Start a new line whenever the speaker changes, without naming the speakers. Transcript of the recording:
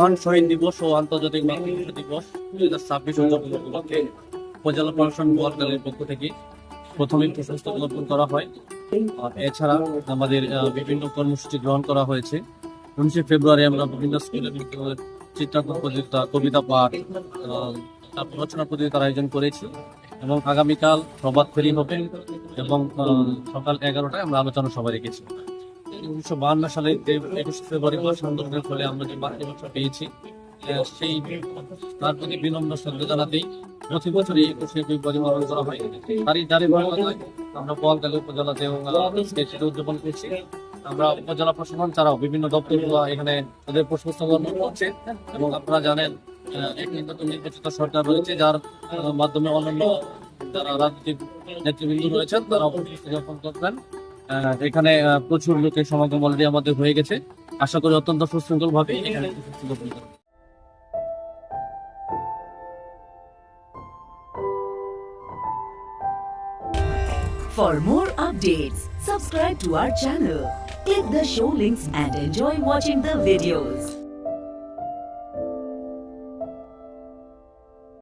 মহান শহীদ দিবস ও আন্তর্জাতিক মাতৃভাষা দিবস 2026 উদযাপন উপলক্ষে উপজেলা প্রশাসন বোয়ালখালীর পক্ষ থেকে প্রথমেই পুষ্পস্তবক অর্পণ করা হয়। এছাড়া আমাদের বিভিন্ন কর্মসূচি গ্রহণ করা হয়েছে। 19 ফেব্রুয়ারি আমরা বিভিন্ন স্কুলে চিত্রাঙ্কন প্রতিযোগিতা, কবিতা পাঠ, রচনা প্রতিযোগিতার আয়োজন করেছি এবং আগামীকাল প্রভাত ফেরি হবে এবং সকাল 11টায় আমরা আলোচনা সভা রেখেছি। 1952 সালে 21 ফেব্রুয়ারি ভাষা আন্দোলনের ফলে আমরা যে মাতৃভাষা পেয়েছি, সেই তার প্রতি বিনম্র শ্রদ্ধা জানাতেই প্রতি বছর 21 ফেব্রুয়ারি পালন করা হয়। তারই ধারাবাহিকতায় আমরা বোয়ালখালী উপজেলাতে উদযাপন করছি। আমরা উপজেলা প্রশাসন ছাড়াও বিভিন্ন দপ্তরগুলো এখানে তাদের পুষ্পস্তবক করছে এবং আপনারা জানেন নির্বাচিত সরকার রয়েছে, যার মাধ্যমে অন্যান্য যারা রাজনৈতিক নেতৃবৃন্দ রয়েছেন তারা পুষ্পস্তবক করবেন। এখানে প্রচুর লোকের সমাগম অলরেডি আমাদের হয়ে গেছে। আশা করি অত্যন্ত সুশৃঙ্খল ভাবে এখানে পুষ্পস্তবক করবেন।
For more updates, subscribe to our channel, click the show links and enjoy watching the videos.